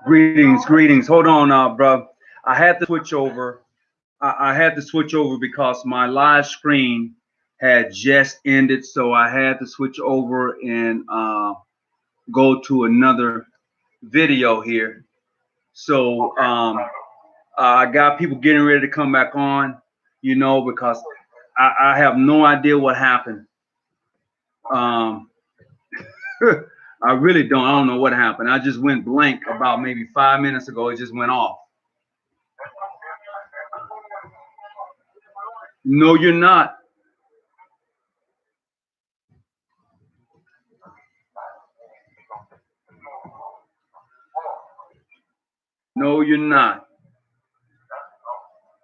Greetings, greetings. Hold on, bro. I had to switch over. I had to switch over because my live screen had just ended, so I had to switch over and go to another video here. So I got people getting ready to come back on, because I have no idea what happened. I really don't. I don't know what happened. I just went blank about maybe 5 minutes ago. It just went off. No, you're not. No, you're not.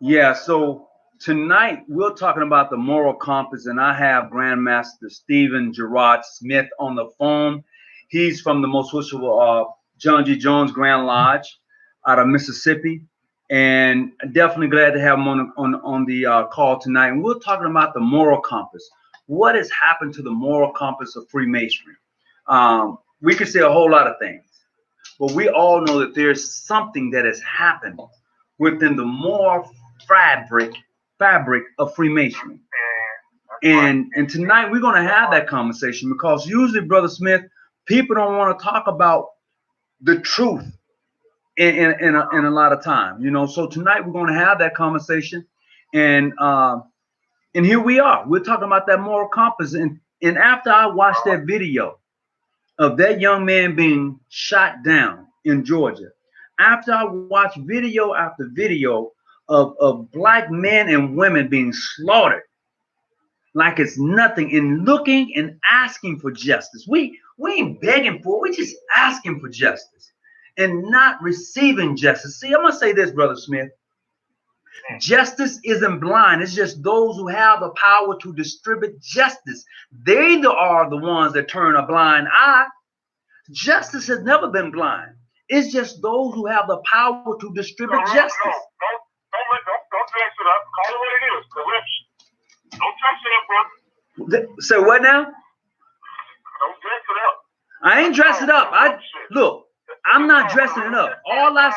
Yeah, so tonight we're talking about the moral compass, and I have Grandmaster Stephen Gerard Smith on the phone. He's from the Most Wishful John G. Jones Grand Lodge out of Mississippi, and definitely glad to have him on the call tonight. And we're talking about the moral compass. What has happened to the moral compass of Freemasonry? We could say a whole lot of things, but we all know that there's something that has happened within the moral fabric of Freemasonry. And tonight we're going to have that conversation, because usually, Brother Smith, people don't want to talk about the truth in a lot of time, So tonight we're going to have that conversation, and here we are. We're talking about that moral compass. And after I watched that video of that young man being shot down in Georgia, after I watched video after video of black men and women being slaughtered like it's nothing, and looking and asking for justice. We ain't begging for it. We're just asking for justice and not receiving justice. See, I'm going to say this, Brother Smith. Justice isn't blind. It's just those who have the power to distribute justice. They are the ones that turn a blind eye. Justice has never been blind. It's just those who have the power to distribute justice. Don't dress it up. Call it what it is. Correction. Don't dress it up, brother. So what now? Don't dress it up. I ain't dressing it up. I'm not dressing it up. All I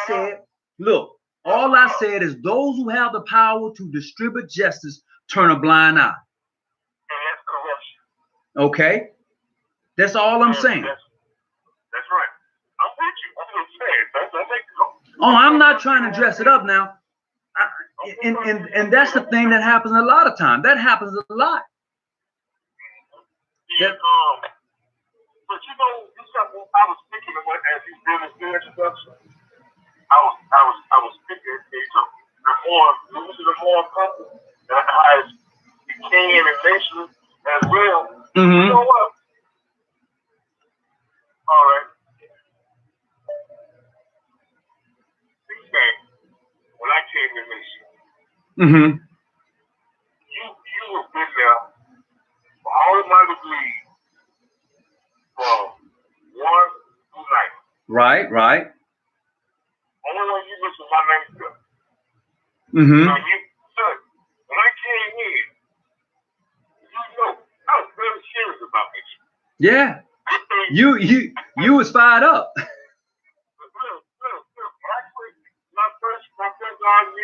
said is those who have the power to distribute justice turn a blind eye. And that's corruption. Okay? That's all I'm saying. That's right. I'm with you. I'm just saying. Don't make it. Oh, I'm not trying to dress it up now. And that's the thing that happens a lot of times. That happens a lot. Yeah, but I was thinking about as he's doing his introduction. I was thinking the more couple that has the king and the nation as well. Mm-hmm. You know what? All right. When I came to nation, mm-hmm. you have been there for all of my degrees from 1 through 9. Right. Only when you listen to my name stuff. Mm-hmm. So when I came in, I was very serious about this. Yeah. You was fired up. My first RV,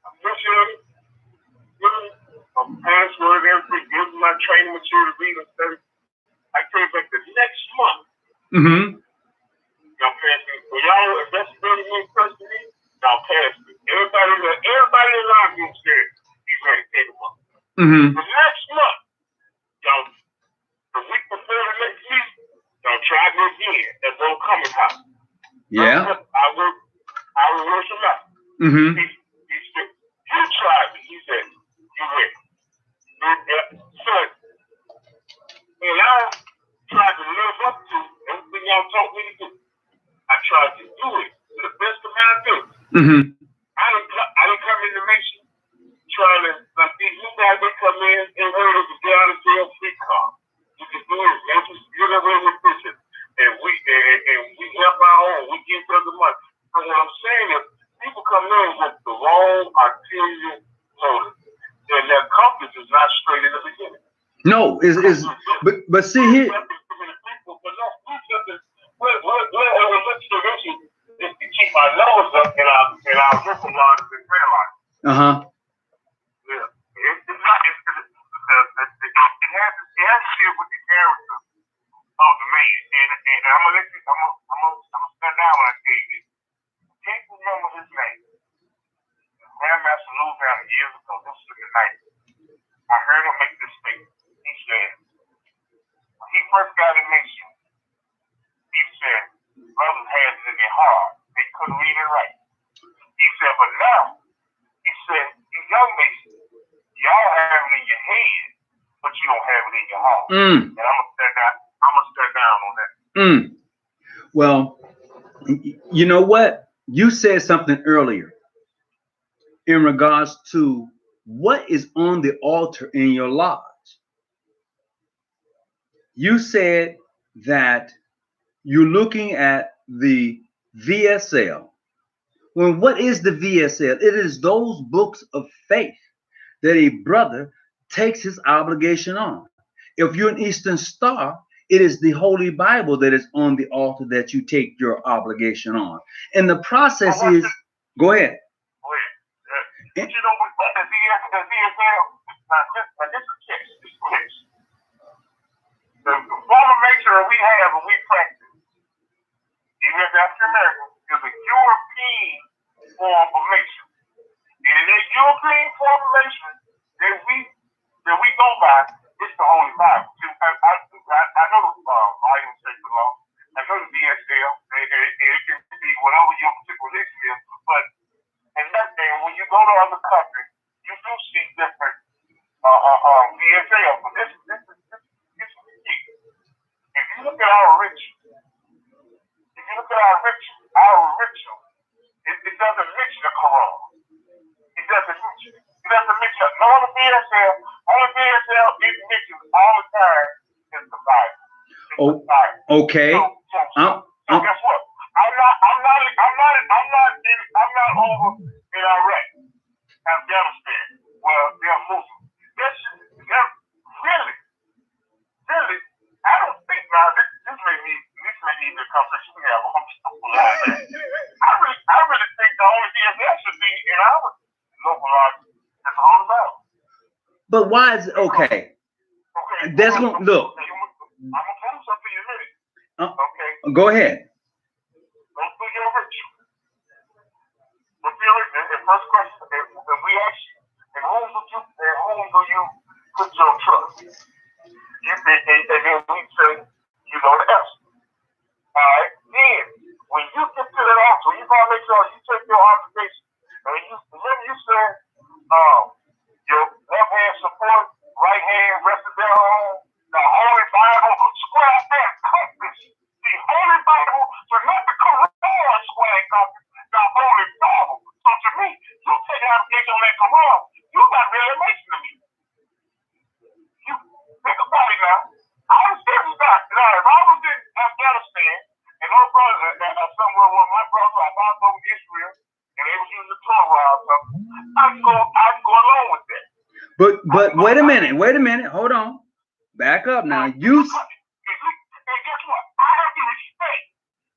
I'm pushing I'm password everything, giving my training material, reading study. I came back the next month. Mm-hmm. Y'all passed me. For y'all, if that's really me personally, y'all passed me. Everybody in the line room said he's ready to take him up. Mm-hmm. The next month, y'all, the week before the next week, y'all tried me again at Will Cummings' house. Yeah. I will work him out. Mm-hmm. He said, you tried me. He said, you win. Son, and I tried to live up to everything y'all taught me to do. I tried to do it to the best of my ability. Mm-hmm. I didn't come in the nation trying to, like these new guys that come in and heard of the get out of jail free card. You can do it. They just get away with this. And we help our own. We give them the money. But what I'm saying is, people come in with the wrong arterial motive. And their compass is not straight in the beginning. No, but see here. our local laws in realize. Yeah. It's not, it has to deal with the character of the man. And I'm gonna let you, I'm gonna stand down when I tell you this. Can't remember his name. Grandmaster Louisiana years ago, this was in the 90s. I heard him make this statement. He said, when he first got in Masonry, he said, brothers had it in their heart. They couldn't read and write. He said, but now, he said, you young Masons, y'all have it in your head, but you don't have it in your heart. And I'm gonna stand down on that. Well, you know what? You said something earlier in regards to what is on the altar in your lodge. You said that you're looking at the VSL. Well, what is the VSL? It is those books of faith that a brother takes his obligation on. If you're an Eastern Star, it is the Holy Bible that is on the altar that you take your obligation on. And the process is, go ahead. You know what the VSL, this is kids. The form of masonry we have and we practice, even as African Americans, is a European form of masonry. And in that European form of masonry that we go by, it's the Holy Bible. I know the volume sacred law. I know the VSL. It can be whatever your particular religion is, but when you go to other countries, you do see different VSL. But this is the key. If you look at our ritual, it doesn't mention the Quran. It doesn't mention it. It doesn't mention it. No other VSL, it mentions all the time is the Bible. It's the Bible. Okay. So guess what? I'm not over in Iraq, Afghanistan. Well, they're Muslims. Really, I don't think now this may need the conversation we have. I really think the only VSL should be in our local laws. That's all about. But why is it okay? That's going look. I'm gonna prove something in a minute. Okay. Go ahead. Go through your ritual. The first question, if we ask you, in whom do you put your trust? And then we say, you know the answer. Alright, then when you get to that altar, you gotta make sure you take your obligation. And you said your left hand support, right hand rested there on the Holy Bible, square and compass. The Holy Bible, so not the Quran square and compass, the Holy Bible. So to me, you take an obligation on that Quran, you got really Mason to me. You think about it now. I was serious about it. Now, if I was in Afghanistan and my brother, somewhere where my brother, I was over Israel, and they was using the Torah or something, I'd go along with that. But wait a minute, hold on. Back up now. And guess what? I have to respect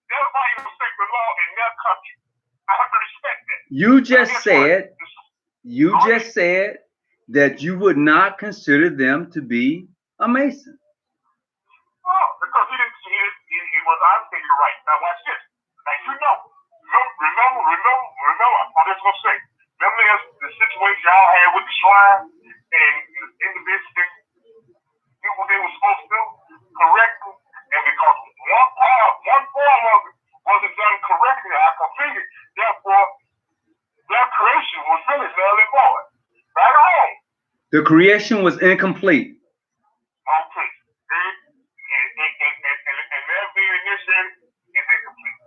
everybody who respect the law in their country. I have to respect that. You just said that you would not consider them to be a Mason. Well, because he was obviously right. Now watch this. Now you know, remember, I'm just gonna say, remember the situation y'all had with the shrine and the individuals, people they were supposed to do correctly, and because one form of it wasn't done correctly, I completed, therefore their creation was finished, null and void. Right or wrong? The creation was incomplete. Okay. And their being initiated is incomplete.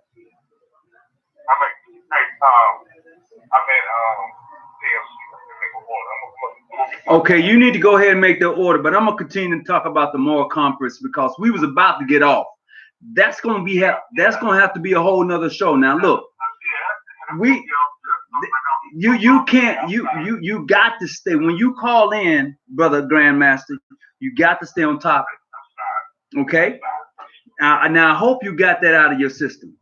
Okay, you need to go ahead and make the order, but I'm gonna continue to talk about the moral compass because we was about to get off. That's gonna have to be a whole nother show. Now look, you got to stay when you call in, brother Grandmaster. You got to stay on topic. Okay. Now I hope you got that out of your system.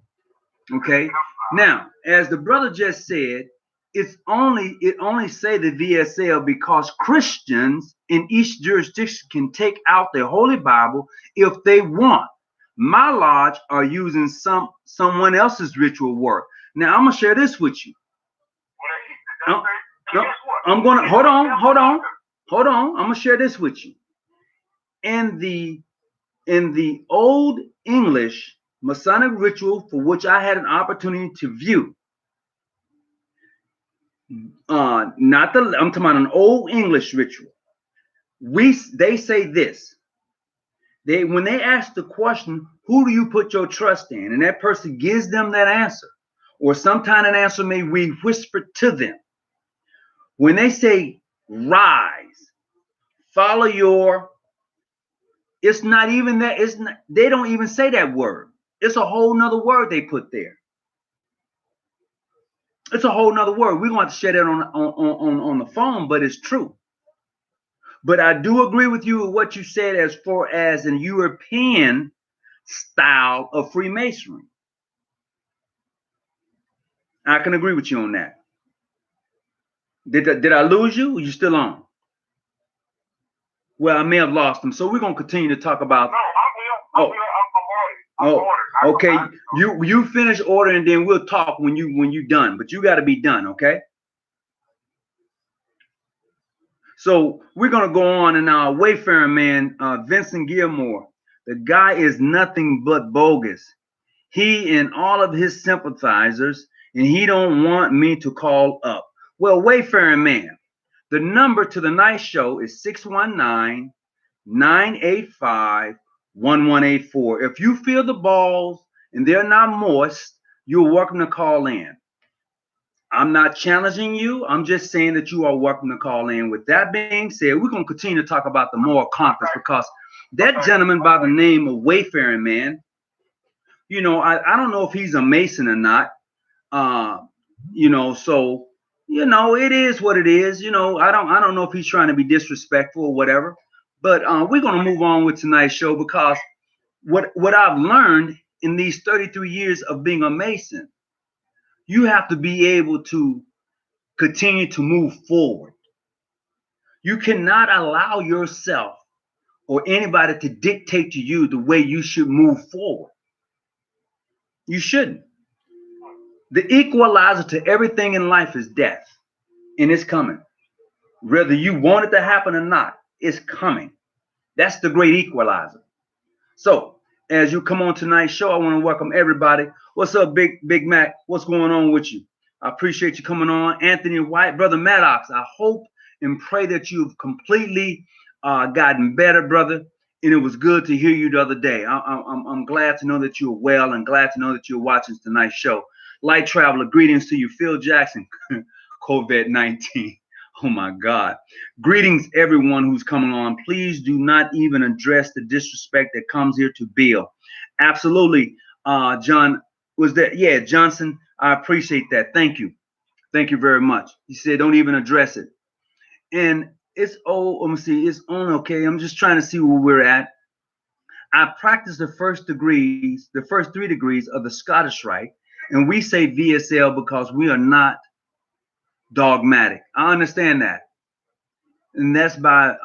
Okay. Now, as the brother just said, it only say the VSL because Christians in each jurisdiction can take out their Holy Bible if they want. My lodge are using someone else's ritual work. Now I'm gonna share this with you. I'm gonna hold on. I'm gonna share this with you. In the Old English Masonic ritual, for which I had an opportunity to view, I'm talking about an Old English ritual. They say this. When they ask the question, who do you put your trust in? And that person gives them that answer. Or sometimes an answer may be whispered to them. When they say rise, follow your, it's not even that, they don't even say that word. It's a whole nother word they put there. It's a whole nother word. We're going to share that on the phone, but it's true. But I do agree with you with what you said as far as an European style of Freemasonry. I can agree with you on that. Did I lose you? Or are you still on? Well, I may have lost him. So we're going to continue to talk about. No, I'm ordered. Okay. You finish ordering, and then we'll talk when you done. But you got to be done, okay? So we're gonna go on, and our wayfaring man, Vincent Gilmore. The guy is nothing but bogus. He and all of his sympathizers, and he don't want me to call up. Well, wayfaring man, the number to the night show is 619-985-1184. If you feel the balls and they're not moist, you're welcome to call in. I'm not challenging you. I'm just saying that you are welcome to call in. With that being said, we're going to continue to talk about the moral compass, because that gentleman by the name of Wayfaring Man, you know, I don't know if he's a Mason or not. You know, so, you know, it is what it is. You know, I don't know if he's trying to be disrespectful or whatever. But we're going to move on with tonight's show, because what I've learned in these 33 years of being a Mason, you have to be able to continue to move forward. You cannot allow yourself or anybody to dictate to you the way you should move forward. You shouldn't. The equalizer to everything in life is death, and it's coming. Whether you want it to happen or not, it's coming. That's the great equalizer. So, as you come on tonight's show, I want to welcome everybody. What's up, Big Mac? What's going on with you? I appreciate you coming on. Anthony White, Brother Maddox, I hope and pray that you've completely gotten better, brother. And it was good to hear you the other day. I'm glad to know that you're well, and glad to know that you're watching tonight's show. Light Traveler, greetings to you. Phil Jackson, COVID-19. Oh my God. Greetings, everyone who's coming on. Please do not even address the disrespect that comes here to Bill. Absolutely. John, was that? Yeah, Johnson, I appreciate that. Thank you. Thank you very much. He said, don't even address it. And it's, let me see, it's on, okay. I'm just trying to see where we're at. I practiced the first 3 degrees of the Scottish Rite, and we say VSL because we are not dogmatic. I understand that. And that's by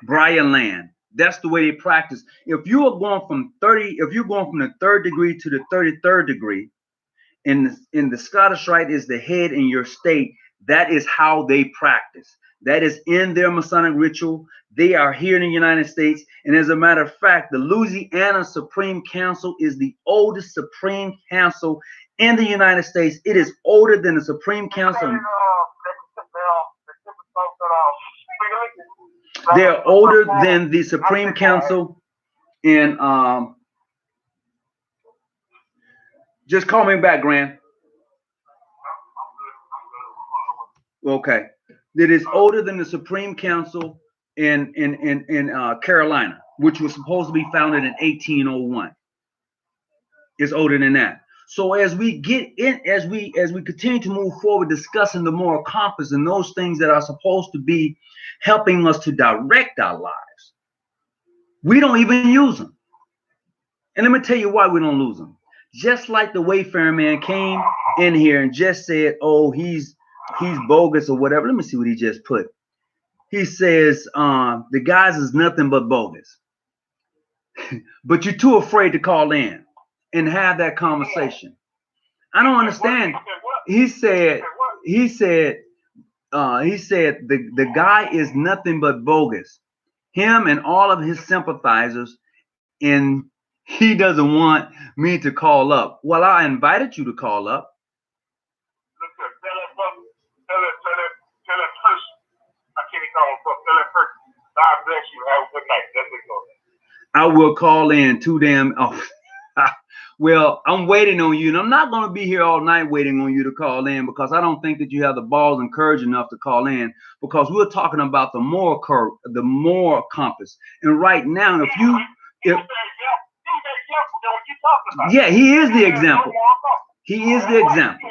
Brian Land. That's the way they practice. If you are going from the 3rd degree to the 33rd degree, in the Scottish Rite is the head in your state, that is how they practice. That is in their Masonic ritual. They are here in the United States. And as a matter of fact, the Louisiana Supreme Council is the oldest Supreme Council in the United States. It is older than the Supreme Council. They're older than the Supreme Council in just call me back, Grant. Okay. That is older than the Supreme Council in Carolina, which was supposed to be founded in 1801. It's older than that. So as we get in, as we continue to move forward, discussing the moral compass and those things that are supposed to be helping us to direct our lives, we don't even use them. And let me tell you why we don't use them. Just like the Wayfarer man came in here and just said, "Oh, he's bogus or whatever." Let me see what he just put. He says, "The guys is nothing but bogus," but you're too afraid to call in and have that conversation. I don't understand. He said the guy is nothing but bogus. Him and all of his sympathizers, and he doesn't want me to call up. Well, I invited you to call up. Look, tell that person. I can't call him. Tell that person. God bless you. Have a good night. That's what it goes. I will call in too damn. Oh, well, I'm waiting on you, and I'm not going to be here all night waiting on you to call in because I don't think that you have the balls and courage enough to call in because we're talking about the moral compass. And right now, yeah, he is the example. He is the example.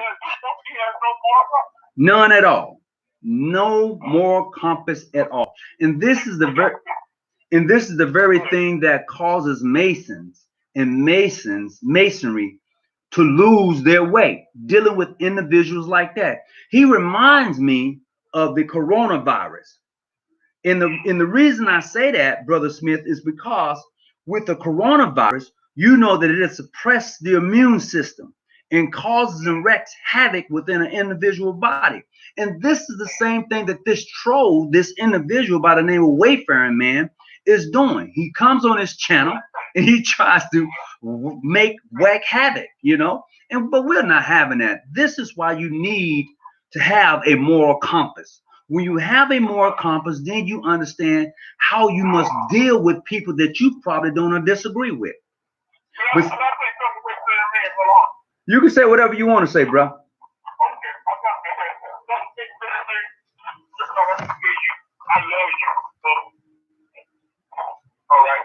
None at all. No moral compass at all. And this is the very thing that causes Masons and Masonry to lose their way, dealing with individuals like that. He reminds me of the coronavirus. And the reason I say that, Brother Smith, is because with the coronavirus, you know that it has suppressed the immune system and causes and wreaks havoc within an individual body. And this is the same thing that this troll, this individual by the name of Wayfaring Man, is doing. He comes on his channel and he tries to whack havoc, but we're not having that. This is why you need to have a moral compass. When you have a moral compass, then you understand how you must deal with people that you probably don't disagree with. You can say whatever you want to say, bro. I love you. All right.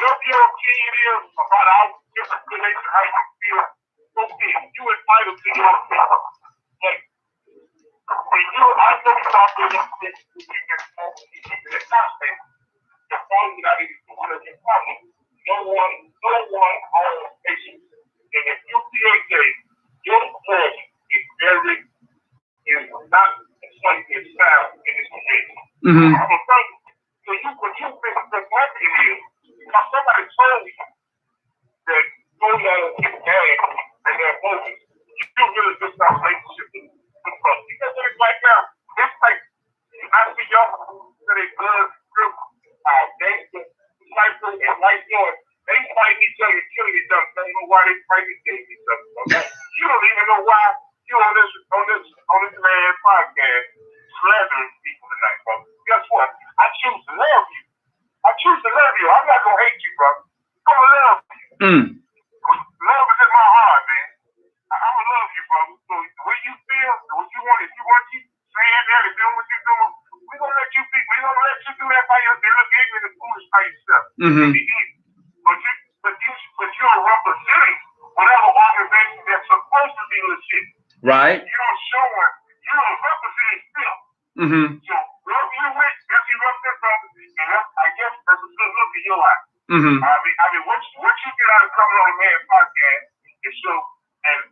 Your opinion is about our different relation, how you feel. Okay, you entitled to your opinion. But when you, I know you are doing this, you can talk to people that not say, your phone without any your problem. No one on patience. And if you create your voice is not something that's found in this community. Mm-hmm. So what you've been happening is, because somebody told you that go down and get mad and they're bogus, you really just not relationship with folks. Because it's like now, it's like, I see y'all that they good, group, gangster, disciple, and white boys, they fight each other and kill each other. They don't know why they fight each other. Okay? You don't even know why you on this man's podcast slandering people tonight, bro. Guess what? I choose to love you. I'm not gonna hate you, bro. I'm gonna love you. Love is in my heart, man. I'm gonna love you, bro. So the way you feel, what you want, if you want to keep saying that and doing what you're doing, we're gonna let you do that by yourself. They're looking ignorant and foolish by yourself. Mm-hmm. But you're representing whatever organization that's supposed to be legit. Right. You're showing you're representing them. Mm-hmm. So whoever you with, if you represent them, and I guess that's a good look in your eye. Mm-hmm. I mean, what you get out of coming on a man's podcast is so and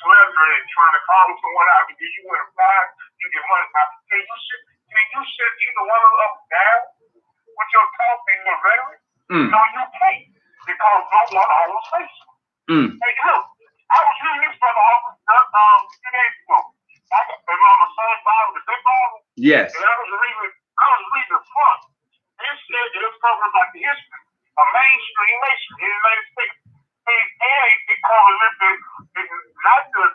slandering and trying to call someone out because you win a prize, you get money. Can you sit either one of them down with your talk and your rhetoric? No, you can't, because no one always face you. Hey, look, I was reading this for the office 2 days ago. I was on the same Bible, the big Bible. Yes. And I was reading the front. It said that it's covering like the history of mainstream nation in the United States. And it covers not the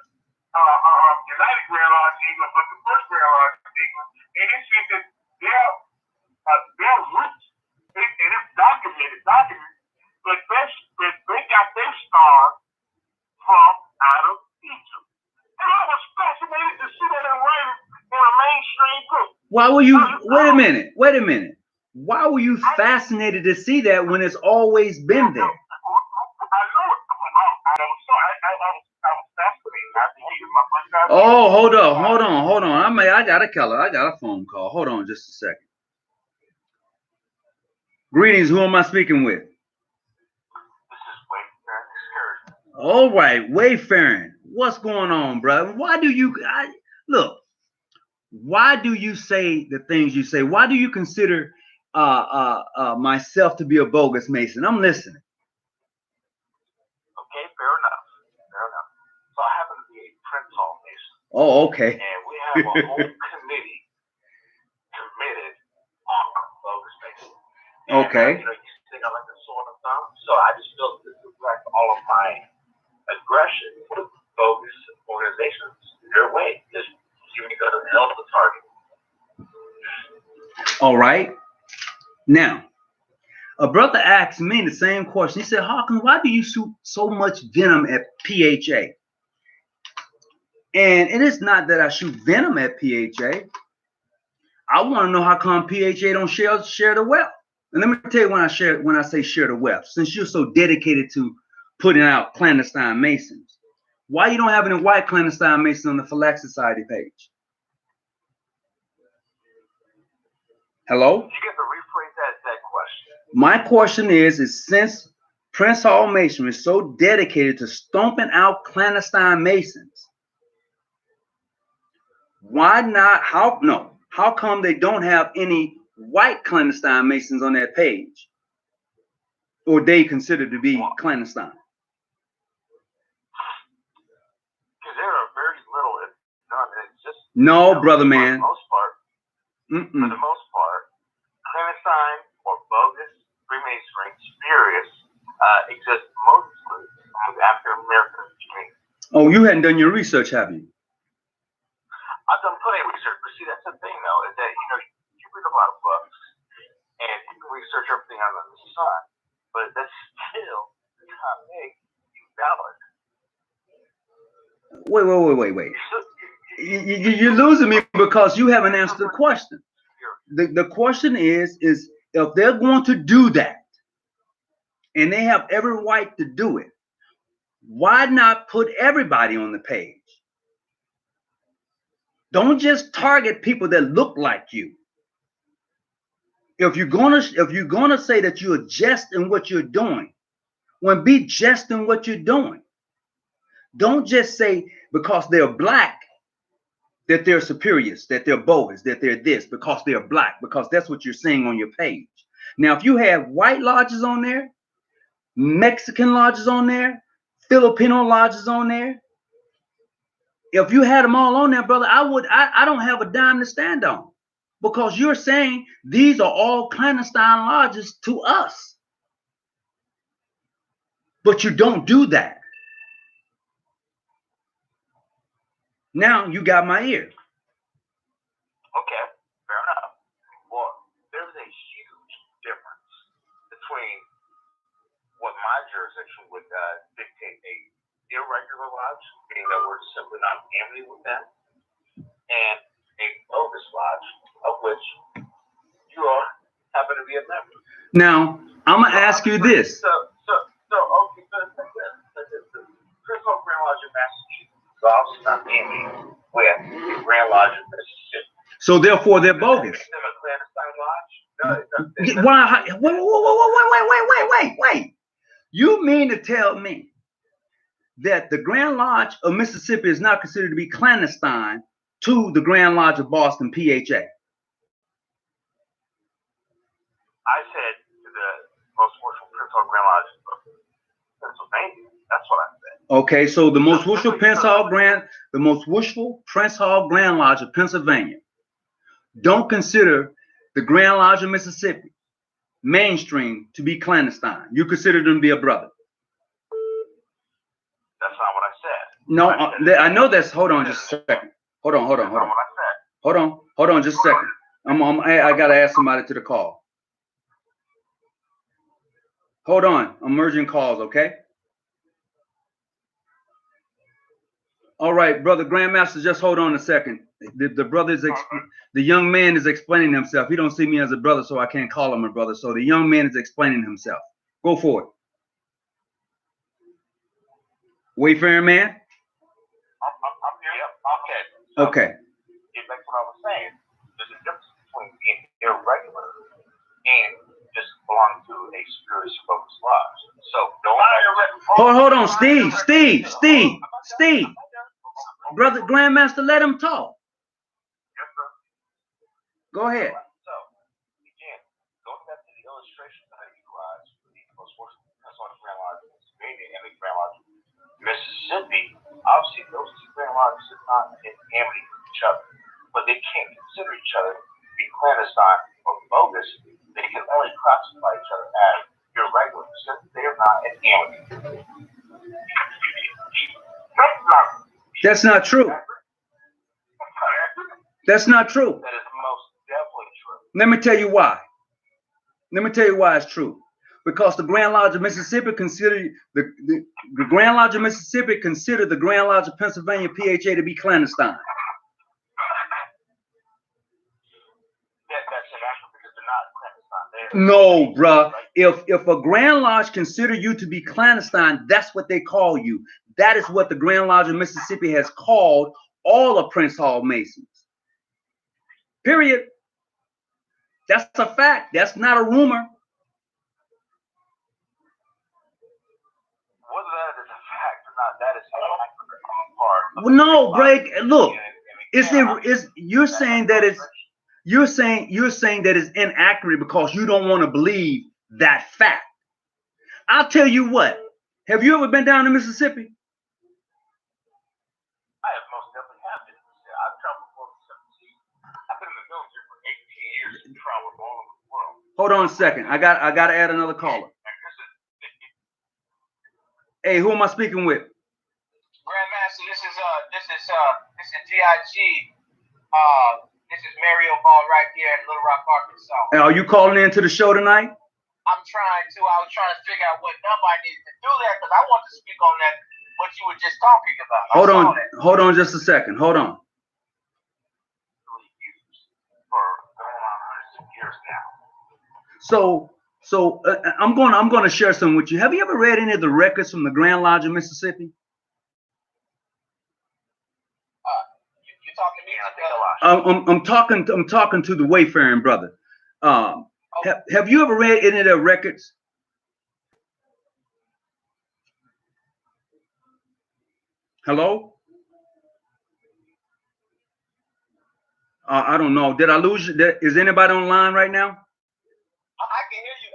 United Grand Lodge England, but the first Grand Lodge England. And it said that their roots, and it's documented, but they got their star from out of Egypt. And I was fascinated to see that in writing in a mainstream book. Why were you, wait a minute. Why were you fascinated to see that when it's always been there? I know it. I was fascinated. I read my first time Oh, hold on. I got a phone call. Hold on just a second. Greetings, who am I speaking with? This is Wayfaring. All right, Wayfaring. What's going on, brother? Why do you say the things you say? Why do you consider myself to be a bogus Mason? I'm listening. Okay, fair enough. So I happen to be a Prince Hall Mason. Oh, okay. And we have a whole committee committed on bogus Mason. Okay. You think I like the sword of thumb? So I just feel this reflects all of my aggression with bogus organizations their way. Just you go to hell the target. All right. Now, a brother asked me the same question. He said, Hawkins, why do you shoot so much venom at PHA? And it is not that I shoot venom at PHA. I want to know how come PHA don't share the wealth. And let me tell you when I say share the wealth, since you're so dedicated to putting out clandestine Masons, why you don't have any white clandestine Masons on the Phylax Society page? Hello? You get to rephrase that question. My question is since Prince Hall Masonry is so dedicated to stomping out clandestine Masons, why not? How come they don't have any white clandestine Masons on that page, or they consider to be clandestine? Because there are very little, if none, it's just no, brother man. For the most part, clandestine or bogus Freemasonry spurious exists mostly among the African American community. Oh, you hadn't done your research, have you? I've done plenty of research, but see, that's the thing, though, is that you read a lot of books and you can research everything under the sun, but that's still not make you valid. Wait. You're losing me because you haven't answered the question. The question is if they're going to do that, and they have every right to do it, why not put everybody on the page? Don't just target people that look like you. If you're gonna say that you're just in what you're doing, well, be just in what you're doing. Don't just say because they're black that they're superiors, that they're bogus, that they're this because they're black, because that's what you're saying on your page. Now, if you have white lodges on there, Mexican lodges on there, Filipino lodges on there, if you had them all on there, brother, I don't have a dime to stand on, because you're saying these are all clandestine lodges to us. But you don't do that. Now you got my ear. Okay, fair enough. Well, there's a huge difference between what my jurisdiction would dictate a irregular lodge, meaning that we're simply not amity with them, and a bogus lodge, of which you all happen to be a member. Now, I'm going to ask you this. So, Chris Hall Grand Lodge in Massachusetts is obviously not amity with the Grand Lodge in Mississippi. So, therefore, they're bogus. Wait. You mean to tell me that the Grand Lodge of Mississippi is not considered to be clandestine to the Grand Lodge of Boston, PHA? I said the most worshipful Prince Hall Grand Lodge of Pennsylvania. That's what I said. Okay, so the most worshipful Prince Hall Grand Lodge of Pennsylvania don't consider the Grand Lodge of Mississippi mainstream to be clandestine. You consider them to be a brother. That's not what I said. No, I know that's. Hold on, just a second. Hold on. That's not what I said. Hold on, just a second. I gotta ask somebody to the call. Hold on, I'm merging calls. Okay. All right, brother Grandmaster, just hold on a second. The young man is explaining himself. He don't see me as a brother, so I can't call him a brother. So the young man is explaining himself. Go for it. Wayfaring man. I'm here. Okay. So, Okay. that's what I was saying. There's a difference between being irregular and just belonging to a spiritual focused lodge. So don't Hold on, Steve. Brother Grandmaster, let him talk. Yes, sir. Go ahead. So, again, going back to the illustration that I utilized for the most worshipful Grand Lodge in Pennsylvania and the Grand Lodge in Mississippi, obviously those two Grand Lodges are not in amity with each other, but they can't consider each other to be clandestine or bogus. They can only classify each other as irregular since they are not in amity. That's not true. That's not true. That is most definitely true. Let me tell you why. Let me tell you why it's true. Because the Grand Lodge of Mississippi consider the Grand Lodge of Mississippi consider the Grand Lodge of Pennsylvania PHA to be clandestine. That's inaccurate because they're not clandestine. No, bruh. If a Grand Lodge consider you to be clandestine, that's what they call you. That is what the Grand Lodge of Mississippi has called all of Prince Hall Masons. Period. That's a fact. That's not a rumor. Whether that is a fact or not, that is inaccurate. Well, no, break. Look, you're saying that it's inaccurate because you don't want to believe that fact. I'll tell you what. Have you ever been down to Mississippi? I have most definitely have been. I've traveled for 17. I've been in the military for 18 years and traveled all over the world. Hold on a second. I got to add another caller. Hey, who am I speaking with? Grandmaster, this is GIG. This is Mario Ball right here in Little Rock, Arkansas. Hey, are you calling into the show tonight? I'm trying to. I was trying to figure out what number I needed to do that because I want to speak on that, what you were just talking about. Hold on just a second. Hold on. For going on 100 years now. So I'm going to share some with you. Have you ever read any of the records from the Grand Lodge of Mississippi? You're talking to me? I'm talking to the Wayfaring brother. Have you ever read any of their records? Hello? I don't know. Did I lose you? Is anybody online right now? I can hear you,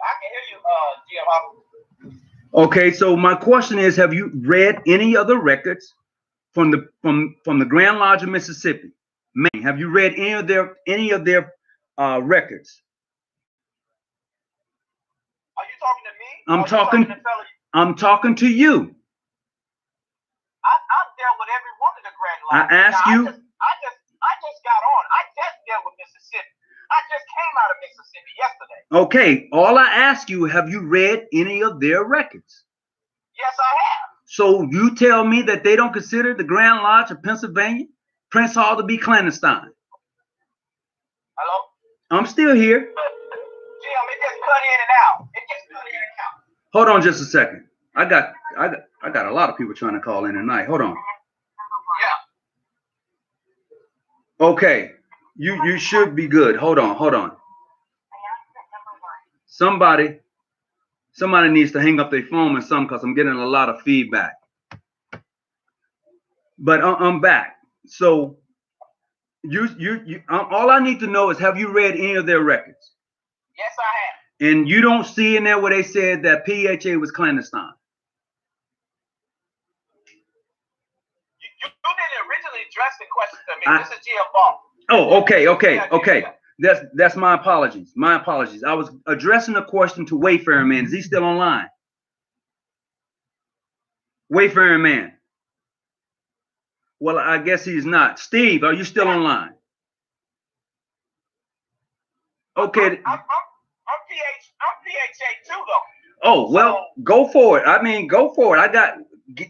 GM. Okay, so my question is, have you read any other records from the Grand Lodge of Mississippi? Have you read any of their records? Are you talking to me? I'm talking to you. I've dealt with every one of the Grand Lodges. I asked you. I just got on. I just dealt with Mississippi. I just came out of Mississippi yesterday. Okay, all I ask you, have you read any of their records? Yes, I have. So you tell me that they don't consider the Grand Lodge of Pennsylvania, Prince Hall, to be clandestine. Hello? I'm still here. Jim, it just cut in and out. Hold on just a second. I got a lot of people trying to call in tonight. Hold on. Yeah. Okay. You should be good. Hold on. Somebody needs to hang up their phone or something because I'm getting a lot of feedback. But I'm back. So you all I need to know is, have you read any of their records? Yes, I have. And you don't see in there where they said that PHA was clandestine. You didn't originally address the question to me. This is GM Ball. Oh, okay. That's my apologies. I was addressing a question to Wayfaring Man. Is he still online? Wayfaring Man. Well, I guess he's not. Steve, are you still online? Okay. I'm PHA too, though. Oh, well, go for it. Go for it.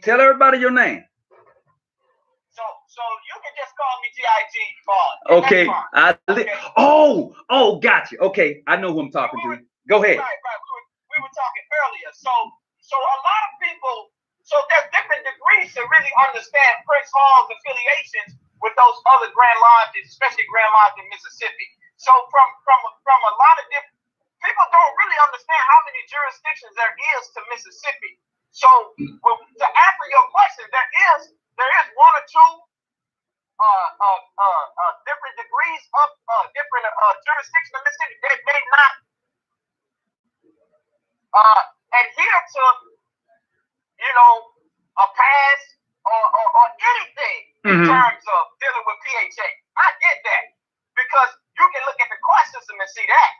Tell everybody your name. So you can just call me GIG Ball. Okay. Gotcha. Okay, I know who I'm talking to. Go ahead. Right. We were talking earlier. So a lot of people. So there's different degrees to really understand Prince Hall's affiliations with those other Grand Lodges, especially Grand Lodge in Mississippi. So from a lot of different people don't really understand how many jurisdictions there is to Mississippi. So to answer your question, there is one or two different degrees of different jurisdictions in Mississippi that may not adhere to, a pass or anything in terms of dealing with PHA. I get that because you can look at the court system and see that,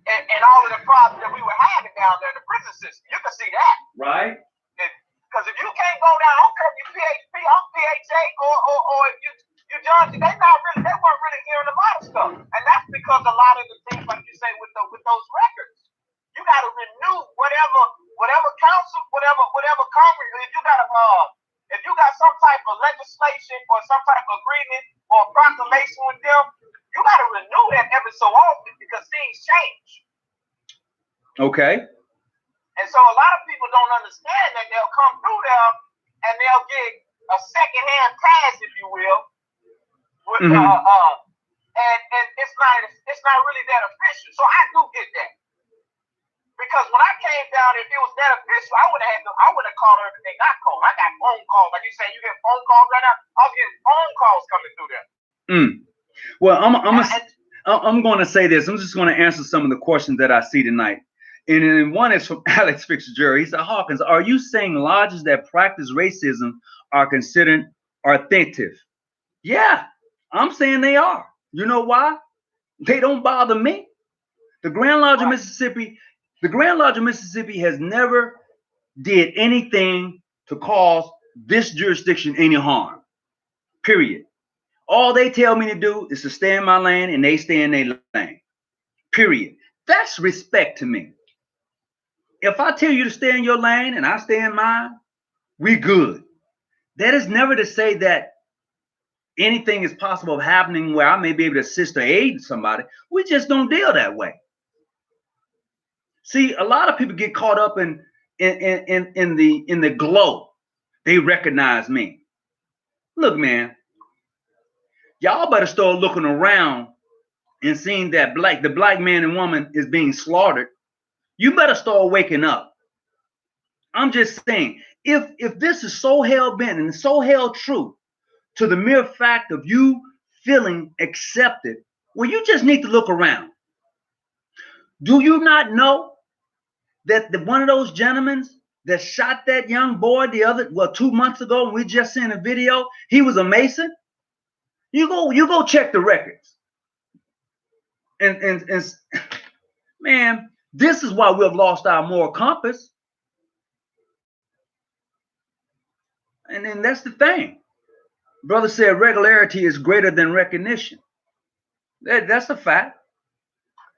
and all of the problems that we were having down there in the prison system. You can see that, right? Because if you can't go down, I don't care if you PHA or if you judge, they weren't really hearing a lot of stuff, and that's because a lot of the things, like you say, with those records, you got to renew whatever council, whatever Congress. If you got some type of legislation or some type of agreement or proclamation with them, you got to renew that every so often because things change. Okay. And so a lot of people don't understand that. They'll come through there and they'll get a secondhand pass, if you will, with, and it's not really that official. So I do get that. Because when I came down, if it was that official, I would have called everything I called. I got phone calls. Like you say, you get phone calls right now. I was getting phone calls coming through there. Well, I'm going to say this. I'm just going to answer some of the questions that I see tonight. And then one is from Alex Fitzgerald. He said, Hawkins, are you saying lodges that practice racism are considered authentic? Yeah, I'm saying they are. You know why? They don't bother me. The Grand Lodge of Mississippi has never did anything to cause this jurisdiction any harm. Period. All they tell me to do is to stay in my lane, and they stay in their lane. Period. That's respect to me. If I tell you to stay in your lane and I stay in mine, we good. That is never to say that anything is possible of happening where I may be able to assist or aid somebody. We just don't deal that way. See, a lot of people get caught up in the glow. They recognize me. Look, man, y'all better start looking around and seeing that the black man and woman is being slaughtered. You better start waking up. I'm just saying, if this is so hell-bent and so hell true to the mere fact of you feeling accepted, well, you just need to look around. Do you not know that one of those gentlemen that shot that young boy 2 months ago, and we just seen a video, he was a Mason? You go check the records. And man, this is why we have lost our moral compass. And then that's the thing. Brother said regularity is greater than recognition. That's a fact.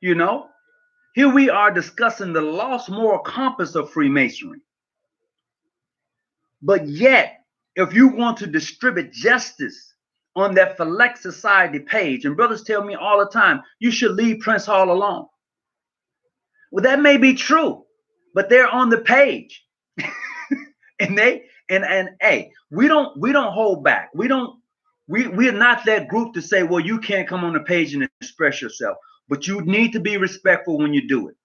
Here we are discussing the lost moral compass of Freemasonry. But yet, if you want to distribute justice on that Select Society page, and brothers tell me all the time, you should leave Prince Hall alone. Well, that may be true, but they're on the page. and hey, we don't hold back. We're not that group to say, well, you can't come on the page and express yourself, but you need to be respectful when you do it.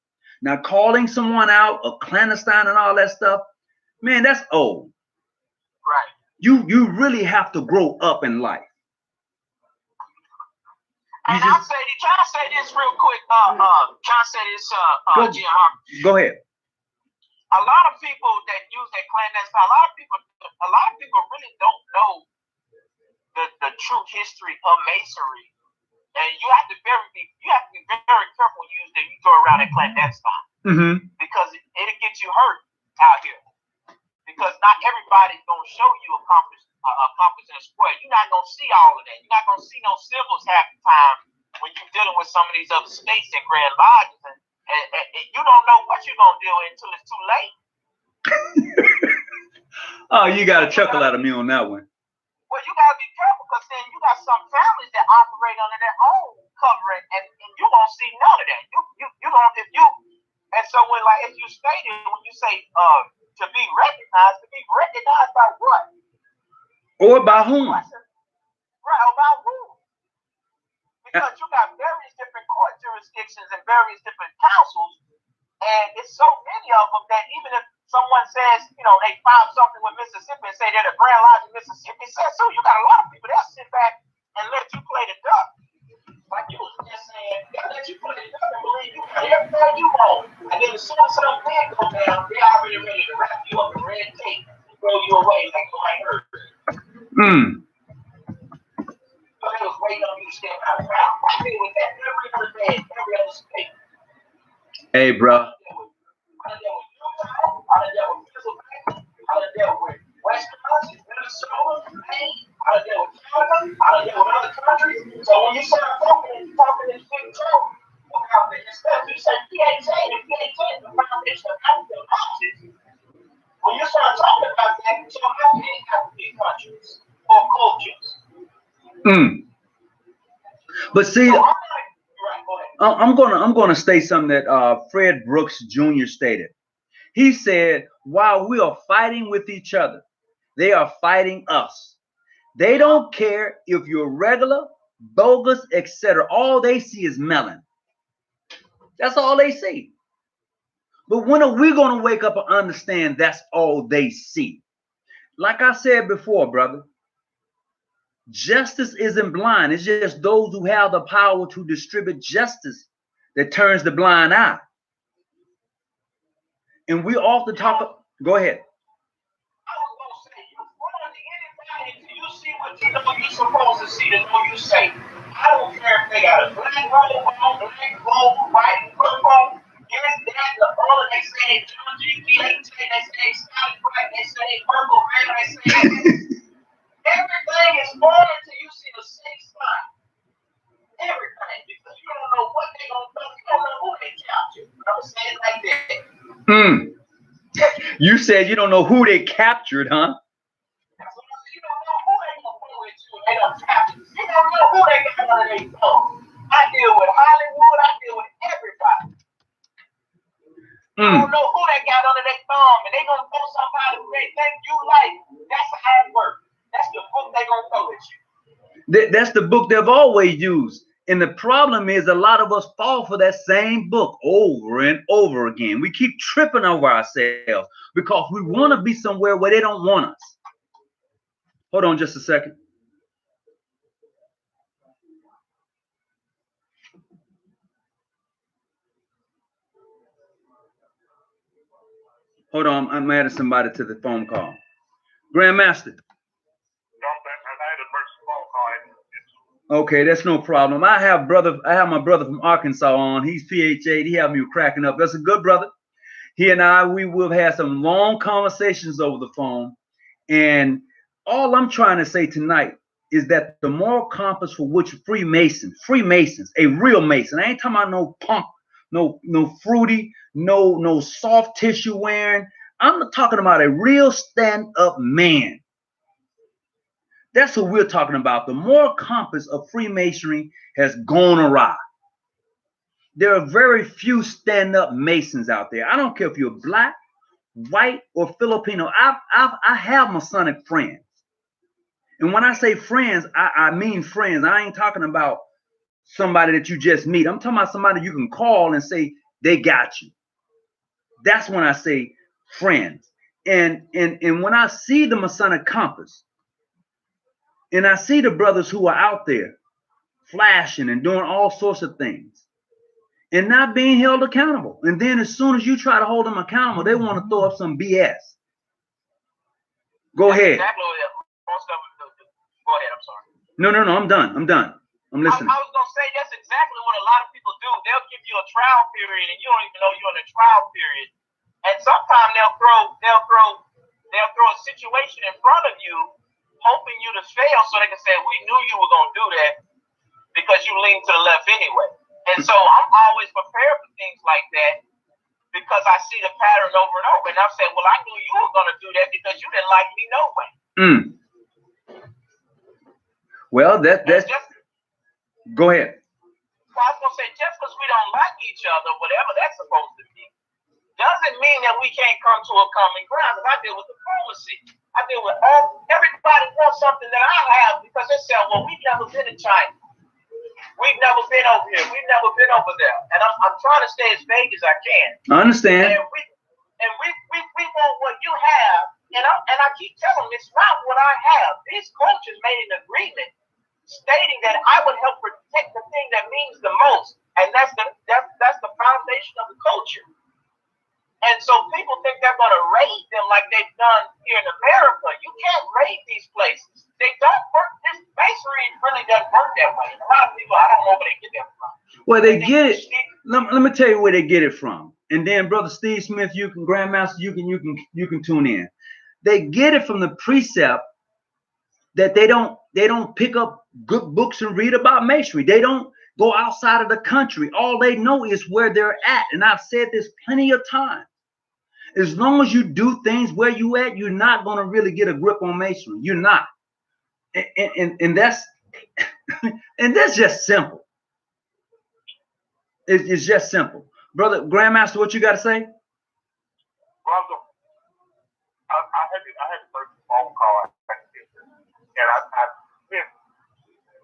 Now, calling someone out, a clandestine and all that stuff, man, that's old. Right. You really have to grow up in life. And try to say this real quick. Jim Harvey. Go ahead. A lot of people that use that clandestine, a lot of people really don't know the true history of Masonry, and you have to be very careful when you throw around that clandestine, because it'll get you hurt out here. Because not everybody's gonna show you a compass in a square. You're not gonna see all of that. You're not gonna see no symbols half the time when you're dealing with some of these other states and Grand Lodges, and you don't know what you're gonna do until it's too late. Oh, you got a chuckle out of me on that one. Well, you gotta be careful, because then you got some families that operate under their own covering, and you won't see none of that. And so when, like as you stated, when you say to be recognized by what? Or by whom? Right, about who? Because you got various different court jurisdictions and various different councils, and it's so many of them that even if someone says, you know, they filed something with Mississippi and say they're the Grand Lodge of Mississippi, says so, you got a lot of people that sit back and let you play the duck. Like you was just saying, they'll let you play the duck and believe you got everything you want. And then as soon as something big goes down, they're already ready to wrap you up in red tape and throw you away like nobody heard. So they was waiting on you to step out of town. I deal with that every other day, every other state. Hey, bro. I done dealt with Utah, I done dealt with Pennsylvania, I done dealt with Wisconsin, Minnesota, Maine, I done dealt with Canada, I done dealt with other countries. So when you start talking this big talk about this stuff, you say PHA and PHA is the foundation of African politics. When you start talking about that, you don't have any African countries or cultures. But see, So I'm gonna state something that Fred Brooks Jr. stated. He said, while we are fighting with each other, they are fighting us. They don't care if you're regular, bogus, etc. All they see is melon. That's all they see. But when are we gonna wake up and understand that's all they see? Like I said before, brother, justice isn't blind. It's just those who have the power to distribute justice that turns the blind eye. And we often talk. Go ahead. I was gonna say, you put on anybody until you see what you know you're supposed to see to know you say. I don't care if they got a black robe on, black robe, white purple, this, that, the other. They say John G. they say Scotty Bright, they say purple, red, they say everything is born until you see the same spot. Everything, because you don't know what they're gonna do, you don't know who they capture. I would say it like that. You said you don't know who they captured, huh? That's what I said. You don't know who they gonna pull into. They don't capture. You don't know who they got under their thumb. I deal with Hollywood. I deal with everybody. You don't know who they got under their thumb, and they gonna throw somebody who they think you like. That's how it works. That's the book they gonna throw at you. That's the book they've always used. And the problem is a lot of us fall for that same book over and over again. We keep tripping over ourselves because we want to be somewhere where they don't want us. Hold on just a second. Hold on, I'm adding somebody to the phone call. Grandmaster. Okay, that's no problem. I have my brother from Arkansas on. He's PH8. He have me cracking up. That's a good brother. He and I, we will have some long conversations over the phone. And all I'm trying to say tonight is that the moral compass for which Freemasons, a real Mason, I ain't talking about no punk, no fruity, no soft tissue wearing. I'm talking about a real stand-up man. That's what we're talking about. The moral compass of Freemasonry has gone awry. There are very few stand-up Masons out there. I don't care if you're black, white, or Filipino. I have Masonic friends. And when I say friends, I mean friends. I ain't talking about somebody that you just meet. I'm talking about somebody you can call and say they got you. That's when I say friends. And when I see the Masonic compass, and I see the brothers who are out there flashing and doing all sorts of things and not being held accountable. And then as soon as you try to hold them accountable, they want to throw up some BS. Go ahead. Exactly. Most of it. Go ahead. I'm sorry. No. I'm done. I'm listening. I was gonna say that's exactly what a lot of people do. They'll give you a trial period, and you don't even know you're in a trial period. And sometimes they'll throw a situation in front of you, hoping you to fail, so they can say, "We knew you were gonna do that because you leaned to the left anyway." And so I'm always prepared for things like that because I see the pattern over and over. And I'm saying, "Well, I knew you were gonna do that because you didn't like me no way." Well, that's just, go ahead. I was gonna say, just because we don't like each other, whatever that's supposed to be, doesn't mean that we can't come to a common ground. Because I deal with diplomacy. I deal with everybody wants something that I have because they say, well, we've never been to China. We've never been over here. We've never been over there. And I'm trying to stay as vague as I can. I understand. And we want what you have. And I keep telling them it's not what I have. These cultures made an agreement stating that I would help protect the thing that means the most. And that's the foundation of the culture. And so people think they're going to raid them like they've done here in America. You can't raid these places. They don't work. This masonry really doesn't work that way. A lot of people, I don't know where they get that from. Well, they get it. Let me tell you where they get it from. And then, Brother Steve Smith, you can, Grandmaster, you can tune in. They get it from the precept that they don't pick up good books and read about masonry. They don't go outside of the country. All they know is where they're at. And I've said this plenty of times. As long as you do things where you at, you're not going to really get a grip on masonry. You're not. And that's and that's just simple. It's just simple. Brother Grandmaster, what you got to say? Brother, I had the first phone call, and I missed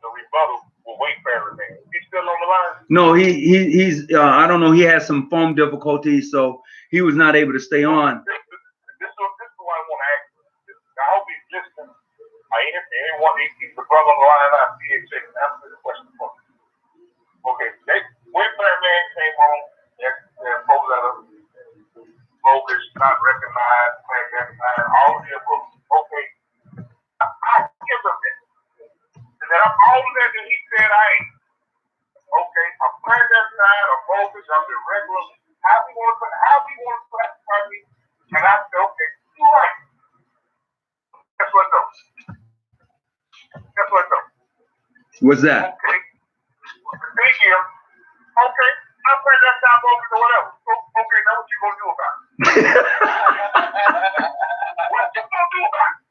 the rebuttal with Wayfarer man. He's still on the line? No, he's I don't know. He has some phone difficulties, so he was not able to stay on. This is what I want to ask you. I hope he's listening. Anyone, he's the brother on the line, and I see it. Answer the question for me. Okay, Wayfarer man came on. They're both letter, bogus, not recognized, clandestine, all of the above. Okay, I give him that. And then all of that he said I ain't. Okay, I'm clandestine, I'm bogus, I'm irregular. How we want to classify me? And I said, okay, you're right. Guess what though? What's that? Okay. Thank you. Okay, I'm clandestine, bogus, or whatever. Okay, now what you gonna do about it? What you gonna do about it?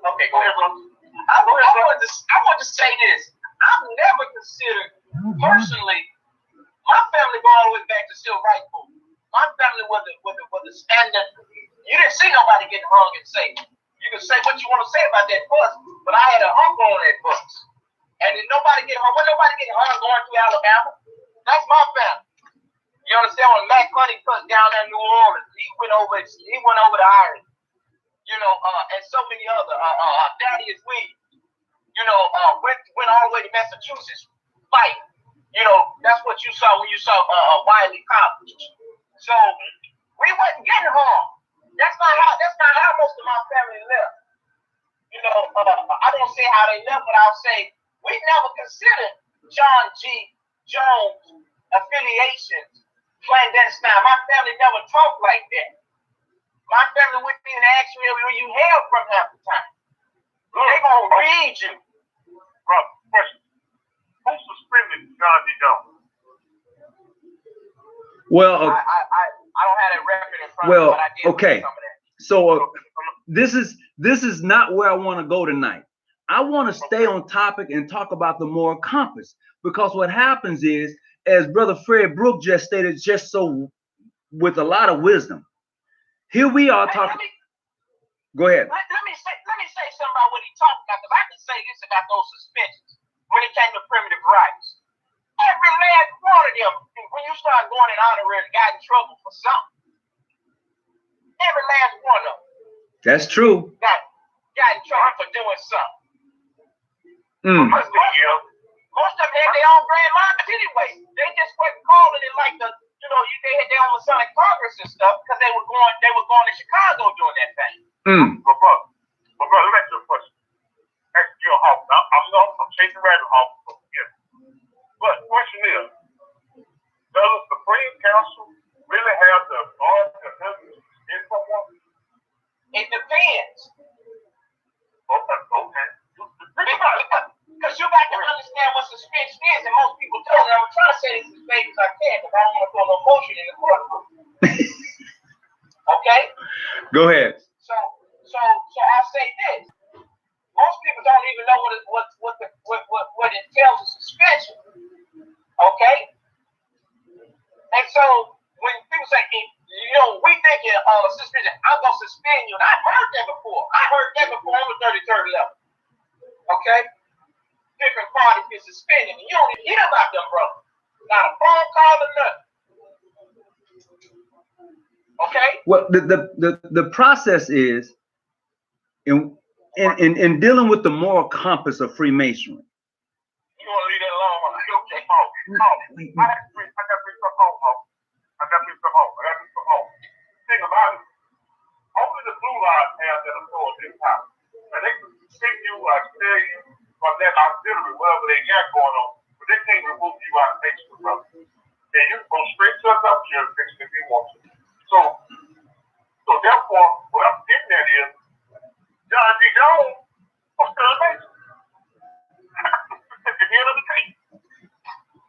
Okay, go ahead, bro. I want to say this. I've never considered, personally, my family go all the way back to civil rights movement. My family was a standard. You didn't see nobody getting hung and say. You can say what you want to say about that bus, but I had an uncle on that bus. And then nobody get hung. When nobody getting hung going through Alabama, that's my family. You understand? When Mac Honey cut down in New Orleans, he went over to Ireland. You know, and so many other. Thaddeus Weed, you know, went all the way to Massachusetts fight. You know, that's what you saw when you saw Wiley College. So we wasn't getting harmed. That's not how most of my family left. You know, I don't say how they left, but I'll say we never considered John G. Jones affiliations clandestine. My family never talked like that. My family wouldn't even ask me where you hail from half the time. They gonna read you. Bro, question. Who suspended John D. Jones? Well, I don't have that record in front of me, but I did okay. some of that. So this is not where I want to go tonight. I want to stay on topic and talk about the moral compass, because what happens is, as Brother Fred Brook just stated, just so with a lot of wisdom. Here we are talking. Go ahead. Let me say something about what he talked about, because I can say this about those suspensions when it came to primitive rights. Every last one of them, when you start going in honorary, got in trouble for something. Every last one of them. That's true. Got in trouble for doing something. Most of them had their own grand lines anyway. They just wasn't calling it like they had their own Masonic Congress and stuff, because they were going to Chicago doing that thing. But brother, let me ask you a question. Ask you a hawk. I'm chasing rabbit hawk. But the question is, does the Supreme Council really have the authority to suspend someone? It depends. Okay. Because you got to understand what suspension is, and most people don't. And I'm trying to say this as vague as I can, because I don't want to throw no motion in the courtroom. Okay? Go ahead. So I'll say this. Most people don't even know what entails a suspension. Okay? And so when people say, you we thinking suspension. I'm gonna suspend you, and I've heard that before. I heard that before on the 33rd level. Okay, different parties get suspended, and you don't even hear about them, bro. Not a phone call or nothing. Okay. Well, the process is in dealing with the moral compass of Freemasonry. You want to leave that alone? Okay, I got to bring some home. Think about it. Only the blue line have that authority and power. And they can send you, tell you from that auxiliary, whatever they got going on, but they can't remove you out of nature, brother. And you can go straight to a jurisdiction if you want to. So therefore, what I'm getting at is, John G. Jones was still a Mason. At the end of the day.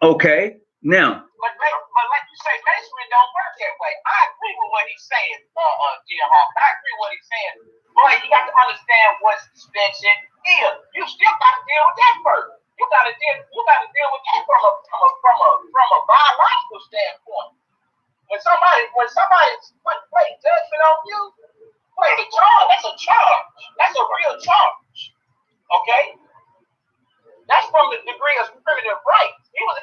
Okay, now. But like you say, Masonry don't work that way. I agree with what he's saying, Jim Hawk. I agree with what he's saying. Boy, you got to understand what suspension is. You still got to deal with that first. You got to deal with that from a biological standpoint. When somebody put judgment on you, the charge, that's a charge. That's a real charge. Okay? That's from the degree of primitive rights. He was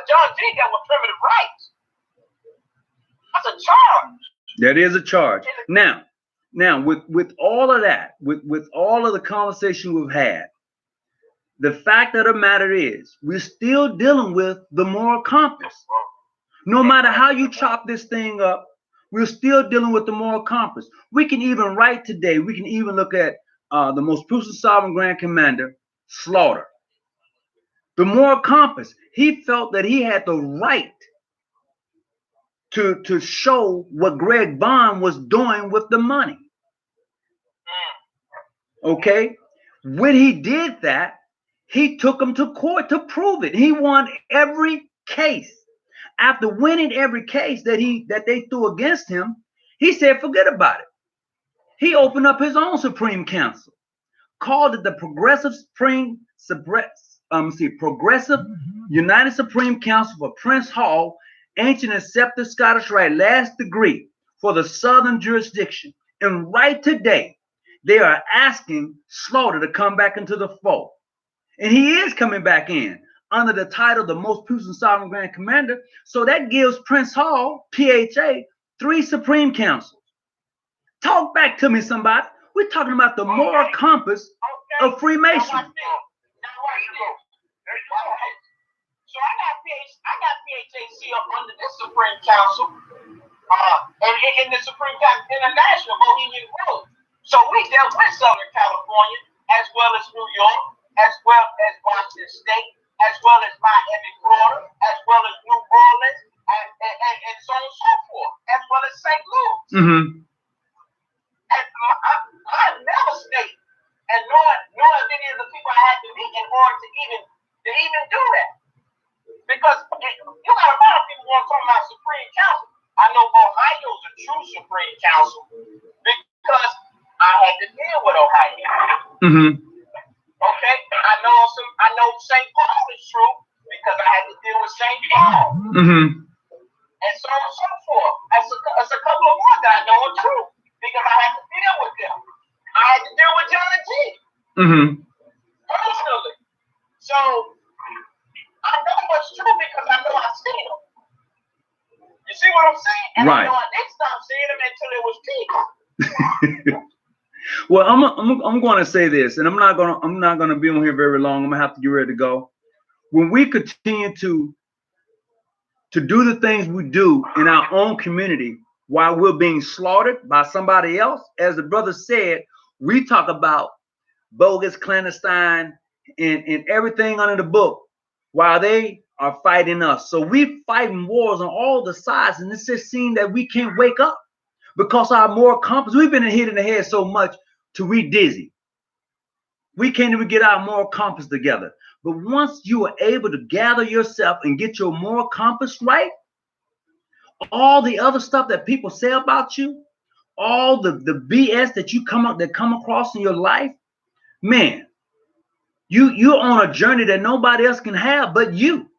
John G. got with primitive rights. That's a charge. That is a charge. Now, with all of that, with all of the conversation we've had, the fact of the matter is, we're still dealing with the moral compass. No matter how you chop this thing up, we're still dealing with the moral compass. We can even write today, we can even look at the most puissant sovereign grand commander, Slaughter. The moral compass, he felt that he had the right to show what Greg Bond was doing with the money. Okay? When he did that, he took him to court to prove it. He won every case. After winning every case that they threw against him, he said, forget about it. He opened up his own Supreme Council, called it the Progressive United Supreme Council for Prince Hall, Ancient and Scepter Scottish Rite, last degree for the Southern jurisdiction. And right today, they are asking Slaughter to come back into the fold. And he is coming back in under the title, the most puissant sovereign grand commander. So that gives Prince Hall, PHA, 3 Supreme Councils. Talk back to me, somebody. We're talking about the moral compass of Freemasonry. So I got PHAC up under the Supreme Council, and in the Supreme Council International Bohemian Grove. So we dealt with Southern California, as well as New York, as well as Washington State, as well as Miami, Florida, as well as New Orleans, and so on and so forth, as well as St. Louis. Mm-hmm. And I never state, and nor any of the people I had to meet in order to even do that. Because you got a lot of people want to talk about Supreme Council. I know Ohio's a true Supreme Council because I had to deal with Ohio. Mm-hmm. Okay, I know St. Paul is true because I had to deal with St. Paul. Mm-hmm. And so on and so forth. That's a couple of ones that I know are true because I had to deal with them. I had to deal with John G. Mm-hmm. Personally. So I know what's true because I know I've seen them. You see what I'm saying? And right. I know I didn't stop seeing them until it was people. Well, I'm going to say this, and I'm not going to be on here very long. I'm going to have to get ready to go. When we continue to do the things we do in our own community while we're being slaughtered by somebody else, as the brother said, we talk about bogus, clandestine, and everything under the book while they are fighting us. So we fighting wars on all the sides, and it's just seems that we can't wake up. Because our moral compass, we've been hit in the head so much till we dizzy. We can't even get our moral compass together. But once you are able to gather yourself and get your moral compass right, all the other stuff that people say about you, all the BS that come across in your life, man, you're on a journey that nobody else can have but you.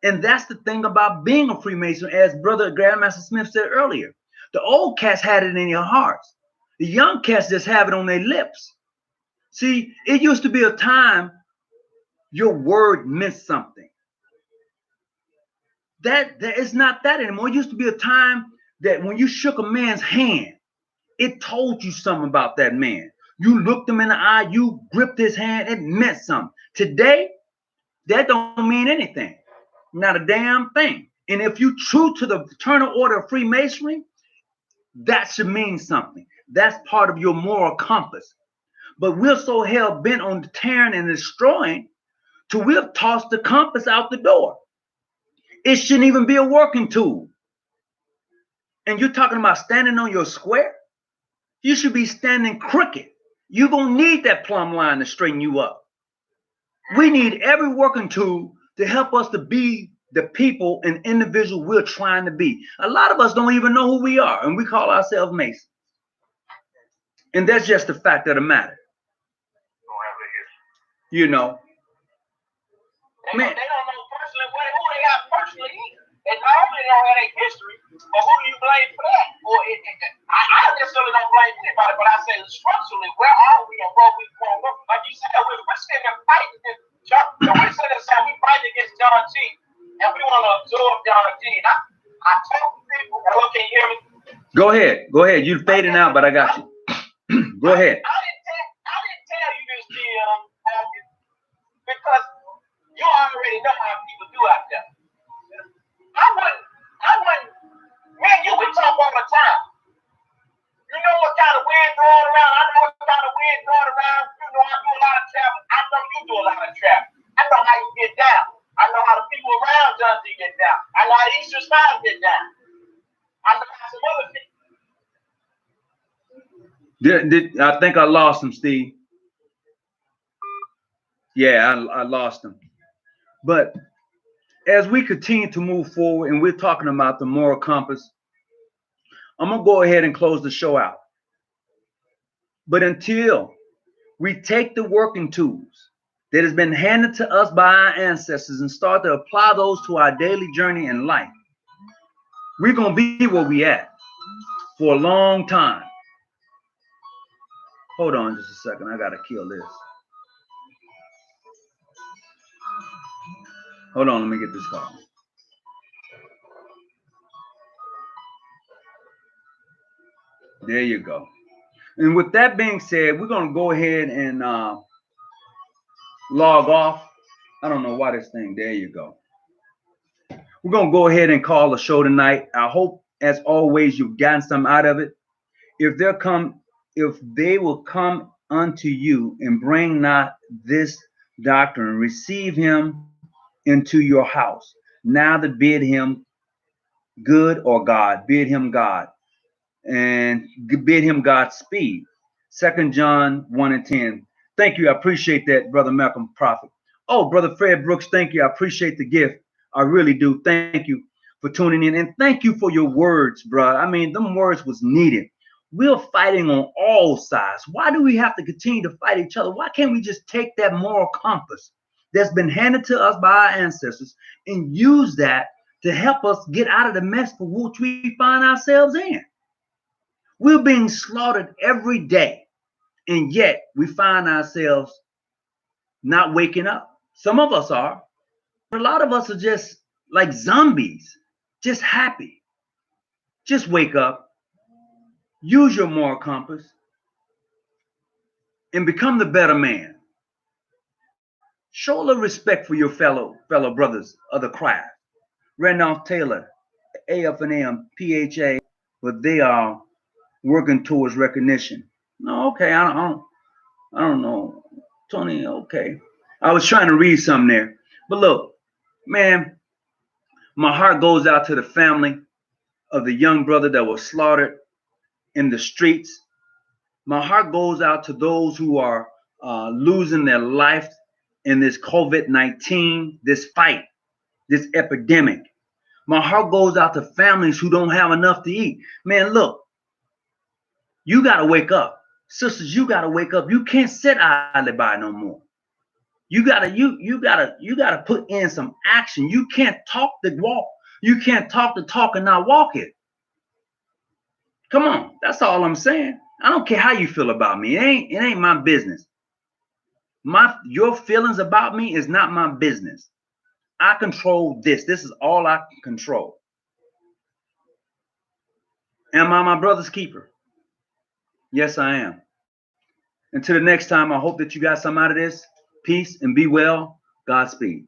And that's the thing about being a Freemason, as Brother Grandmaster Smith said earlier. The old cats had it in their hearts. The young cats just have it on their lips. See, it used to be a time your word meant something. That it's not that anymore. It used to be a time that when you shook a man's hand, it told you something about that man. You looked him in the eye, you gripped his hand, it meant something. Today, that don't mean anything. Not a damn thing. And if you true to the fraternal order of Freemasonry, that should mean something. That's part of your moral compass. But we're so hell bent on tearing and destroying till we've tossed the compass out the door. It shouldn't even be a working tool. And you're talking about standing on your square? You should be standing crooked. You're going to need that plumb line to straighten you up. We need every working tool to help us to be the people and individual we're trying to be. A lot of us don't even know who we are, and we call ourselves Masons. And that's just the fact of the matter. You know. They don't know personally who they are personally either. They normally don't have a history, but who do you blame for that? Or I necessarily don't blame anybody, but I say structurally, where are we and where we going? Like you said, we're sitting there fighting against John. We're sitting there saying we fight against John G, and we want to absorb John G. And I talk to people. Hello, can you hear me? Go ahead. You're fading out, but I got you. Go ahead. I didn't tell you this, Jim, because you already know how people do out there. I wouldn't, man, you would talk all the time. You know what kind of wind going around? I know what kind of wind going around. You know, I do a lot of travel. I know you do a lot of travel. I know how you get down. I know how the people around John D get down. I know how the Eastern Style get down. I know how some other people. I think I lost him, Steve. Yeah, I lost him. But as we continue to move forward and we're talking about the moral compass, I'm going to go ahead and close the show out. But until we take the working tools that has been handed to us by our ancestors and start to apply those to our daily journey in life, we're going to be where we at for a long time. Hold on just a second. I got to kill this. Hold on. Let me get this call. There you go. And with that being said, we're going to go ahead and log off. I don't know why this thing. There you go. We're going to go ahead and call the show tonight. I hope, as always, you've gotten some out of it. If they will come unto you and bring not this doctrine, receive him into your house. Neither bid him good or God, bid him God, and bid him Godspeed. 2 John 1:10. Thank you. I appreciate that, Brother Malcolm Prophet. Oh, Brother Fred Brooks, thank you. I appreciate the gift. I really do. Thank you for tuning in. And thank you for your words, bro. I mean, them words was needed. We're fighting on all sides. Why do we have to continue to fight each other? Why can't we just take that moral compass that's been handed to us by our ancestors and use that to help us get out of the mess for which we find ourselves in? We're being slaughtered every day, and yet we find ourselves not waking up. Some of us are, but a lot of us are just like zombies, just happy. Just wake up, use your moral compass, and become the better man. Show a little respect for your fellow brothers of the craft. Randolph Taylor, AF&M, PHA, but they are working towards recognition. No, okay, I don't know. Tony, okay. I was trying to read something there. But look, man, my heart goes out to the family of the young brother that was slaughtered in the streets. My heart goes out to those who are losing their life in this COVID-19, this fight, this epidemic. My heart goes out to families who don't have enough to eat. Man, look, you got to wake up. Sisters, you got to wake up. You can't sit idly by no more. You gotta put in some action. You can't talk the walk. You can't talk the talk and not walk it. Come on, that's all I'm saying. I don't care how you feel about me. It ain't my business. Your feelings about me is not my business. I control this. This is all I can control. Am I my brother's keeper? Yes, I am. Until the next time, I hope that you got some out of this. Peace and be well. Godspeed.